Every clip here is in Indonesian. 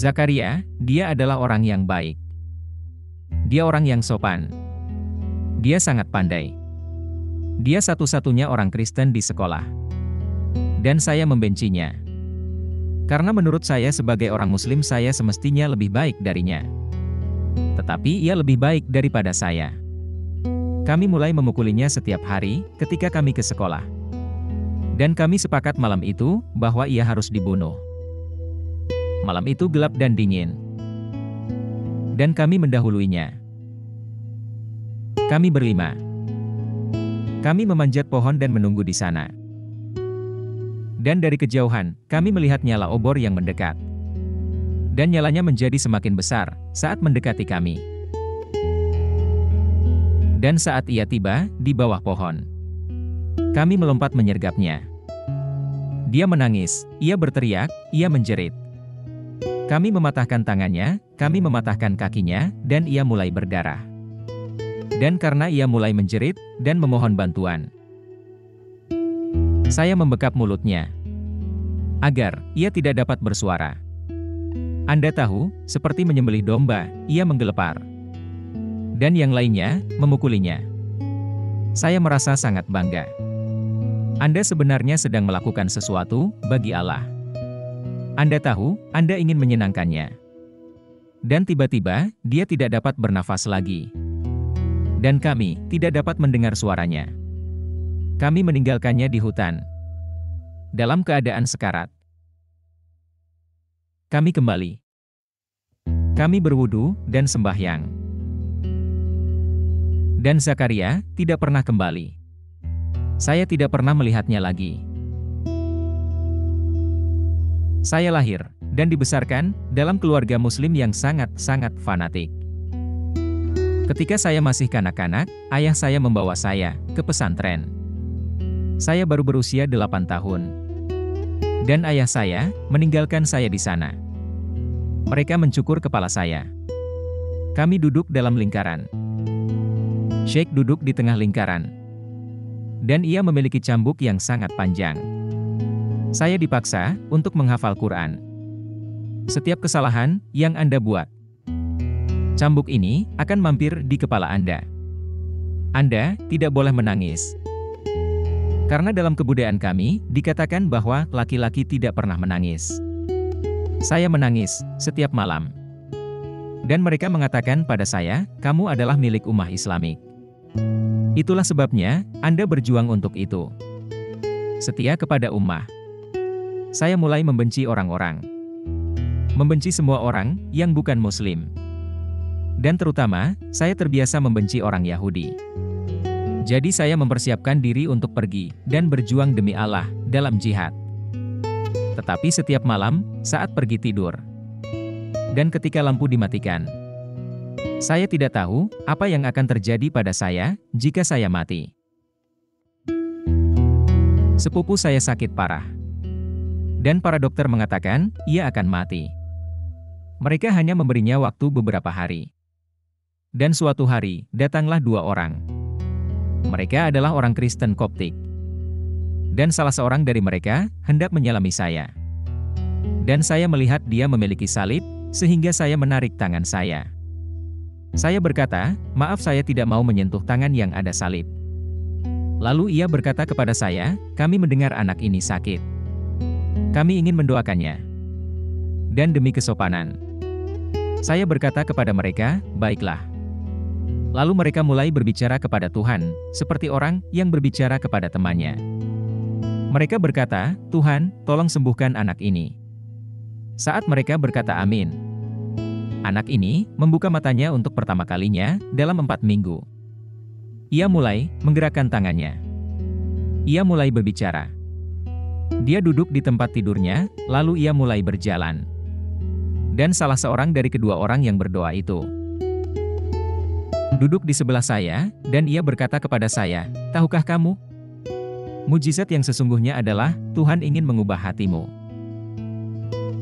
Zakaria, dia adalah orang yang baik. Dia orang yang sopan. Dia sangat pandai. Dia satu-satunya orang Kristen di sekolah. Dan saya membencinya. Karena menurut saya sebagai orang Muslim saya semestinya lebih baik darinya. Tetapi ia lebih baik daripada saya. Kami mulai memukulinya setiap hari ketika kami ke sekolah. Dan kami sepakat malam itu bahwa ia harus dibunuh. Malam itu gelap dan dingin. Dan kami mendahuluinya. Kami berlima. Kami memanjat pohon dan menunggu di sana. Dan dari kejauhan, kami melihat nyala obor yang mendekat. Dan nyalanya menjadi semakin besar saat mendekati kami. Dan saat ia tiba di bawah pohon, kami melompat menyergapnya. Dia menangis, ia berteriak, ia menjerit. Kami mematahkan tangannya, kami mematahkan kakinya, dan ia mulai berdarah. Dan karena ia mulai menjerit dan memohon bantuan, saya membekap mulutnya, agar ia tidak dapat bersuara. Anda tahu, seperti menyembelih domba, ia menggelepar. Dan yang lainnya, memukulinya. Saya merasa sangat bangga. Anda sebenarnya sedang melakukan sesuatu bagi Allah. Anda tahu, Anda ingin menyenangkannya. Dan tiba-tiba, dia tidak dapat bernafas lagi. Dan kami tidak dapat mendengar suaranya. Kami meninggalkannya di hutan. Dalam keadaan sekarat. Kami kembali. Kami berwudu dan sembahyang. Dan Zakaria tidak pernah kembali. Saya tidak pernah melihatnya lagi. Saya lahir dan dibesarkan dalam keluarga Muslim yang sangat-sangat fanatik. Ketika saya masih kanak-kanak, ayah saya membawa saya ke pesantren. Saya baru berusia 8 tahun. Dan ayah saya meninggalkan saya di sana. Mereka mencukur kepala saya. Kami duduk dalam lingkaran. Syekh duduk di tengah lingkaran. Dan ia memiliki cambuk yang sangat panjang. Saya dipaksa untuk menghafal Quran. Setiap kesalahan yang Anda buat, cambuk ini akan mampir di kepala Anda. Anda tidak boleh menangis. Karena dalam kebudayaan kami, dikatakan bahwa laki-laki tidak pernah menangis. Saya menangis setiap malam. Dan mereka mengatakan pada saya, kamu adalah milik ummah Islamik. Itulah sebabnya, Anda berjuang untuk itu. Setia kepada ummah. Saya mulai membenci orang-orang. Membenci semua orang yang bukan Muslim. Dan terutama, saya terbiasa membenci orang Yahudi. Jadi saya mempersiapkan diri untuk pergi dan berjuang demi Allah dalam jihad. Tetapi setiap malam, saat pergi tidur, dan ketika lampu dimatikan, saya tidak tahu apa yang akan terjadi pada saya jika saya mati. Sepupu saya sakit parah. Dan para dokter mengatakan, ia akan mati. Mereka hanya memberinya waktu beberapa hari. Dan suatu hari, datanglah 2 orang. Mereka adalah orang Kristen Koptik. Dan salah seorang dari mereka hendak menyelami saya. Dan saya melihat dia memiliki salib, sehingga saya menarik tangan saya. Saya berkata, maaf saya tidak mau menyentuh tangan yang ada salib. Lalu ia berkata kepada saya, kami mendengar anak ini sakit. Kami ingin mendoakannya. Dan demi kesopanan, saya berkata kepada mereka, baiklah. Lalu mereka mulai berbicara kepada Tuhan, seperti orang yang berbicara kepada temannya. Mereka berkata, Tuhan, tolong sembuhkan anak ini. Saat mereka berkata amin, anak ini membuka matanya untuk pertama kalinya dalam 4 minggu. Ia mulai menggerakkan tangannya. Ia mulai berbicara. Dia duduk di tempat tidurnya, lalu ia mulai berjalan. Dan salah seorang dari kedua orang yang berdoa itu duduk di sebelah saya, dan ia berkata kepada saya, tahukah kamu? Mujizat yang sesungguhnya adalah, Tuhan ingin mengubah hatimu.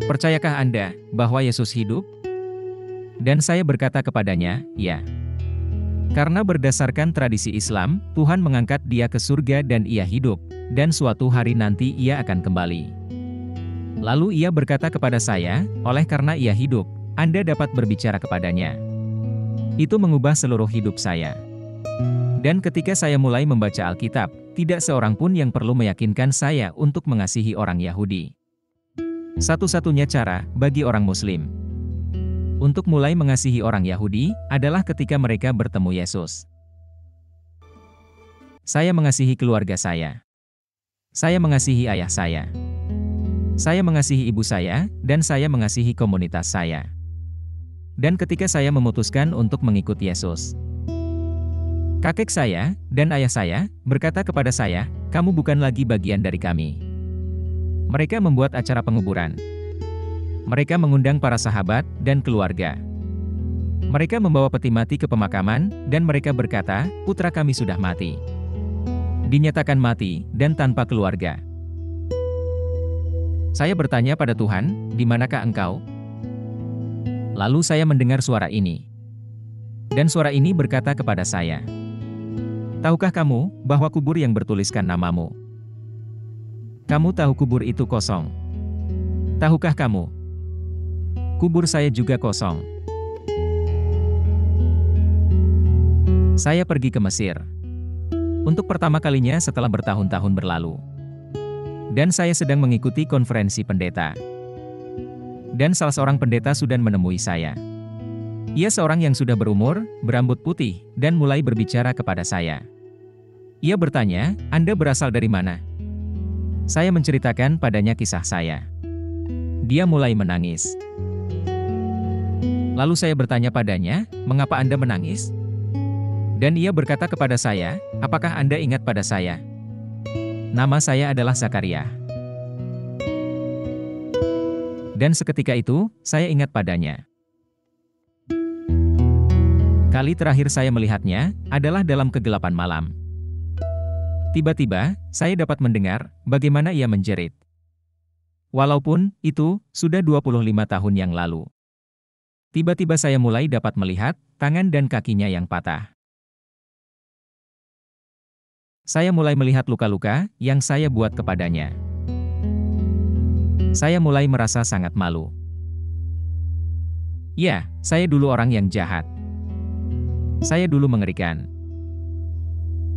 Percayakah Anda bahwa Yesus hidup? Dan saya berkata kepadanya, ya. Karena berdasarkan tradisi Islam, Tuhan mengangkat dia ke surga dan ia hidup, dan suatu hari nanti ia akan kembali. Lalu ia berkata kepada saya, oleh karena ia hidup, Anda dapat berbicara kepadanya. Itu mengubah seluruh hidup saya. Dan ketika saya mulai membaca Alkitab, tidak seorang pun yang perlu meyakinkan saya untuk mengasihi orang Yahudi. Satu-satunya cara bagi orang Muslim untuk mulai mengasihi orang Yahudi adalah ketika mereka bertemu Yesus. Saya mengasihi keluarga saya. Saya mengasihi ayah saya. Saya mengasihi ibu saya, dan saya mengasihi komunitas saya. Dan ketika saya memutuskan untuk mengikut Yesus, kakek saya dan ayah saya berkata kepada saya, "Kamu bukan lagi bagian dari kami." Mereka membuat acara penguburan. Mereka mengundang para sahabat dan keluarga. Mereka membawa peti mati ke pemakaman, dan mereka berkata, "Putra kami sudah mati. Dinyatakan mati dan tanpa keluarga." Saya bertanya pada Tuhan, "Di manakah Engkau?" Lalu saya mendengar suara ini. Dan suara ini berkata kepada saya, "Tahukah kamu bahwa kubur yang bertuliskan namamu? Kamu tahu kubur itu kosong. Tahukah kamu? Kubur saya juga kosong." Saya pergi ke Mesir untuk pertama kalinya setelah bertahun-tahun berlalu. Dan saya sedang mengikuti konferensi pendeta. Dan salah seorang pendeta sudah menemui saya. Ia seorang yang sudah berumur, berambut putih, dan mulai berbicara kepada saya. Ia bertanya, "Anda berasal dari mana?" Saya menceritakan padanya kisah saya. Dia mulai menangis. Lalu saya bertanya padanya, "Mengapa Anda menangis?" Dan ia berkata kepada saya, "Apakah Anda ingat pada saya? Nama saya adalah Zakaria." Dan seketika itu, saya ingat padanya. Kali terakhir saya melihatnya adalah dalam kegelapan malam. Tiba-tiba, saya dapat mendengar bagaimana ia menjerit. Walaupun itu sudah 25 tahun yang lalu. Tiba-tiba saya mulai dapat melihat tangan dan kakinya yang patah. Saya mulai melihat luka-luka yang saya buat kepadanya. Saya mulai merasa sangat malu. Ya, saya dulu orang yang jahat. Saya dulu mengerikan.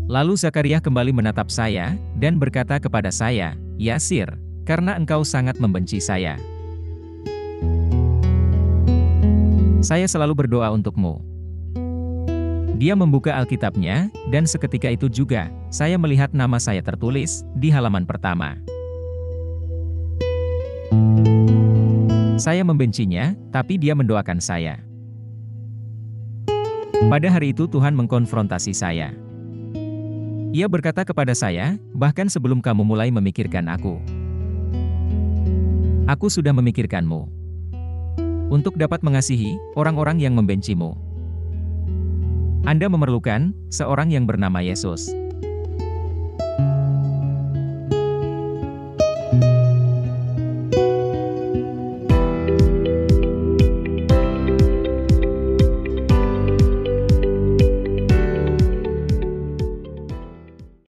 Lalu Zakaria kembali menatap saya dan berkata kepada saya, "Yasir, karena engkau sangat membenci saya, saya selalu berdoa untukmu." Dia membuka Alkitabnya, dan seketika itu juga, saya melihat nama saya tertulis di halaman pertama. Saya membencinya, tapi dia mendoakan saya. Pada hari itu Tuhan mengkonfrontasi saya. Ia berkata kepada saya, "Bahkan sebelum kamu mulai memikirkan aku sudah memikirkanmu. Untuk dapat mengasihi orang-orang yang membencimu. Anda memerlukan seorang yang bernama Yesus."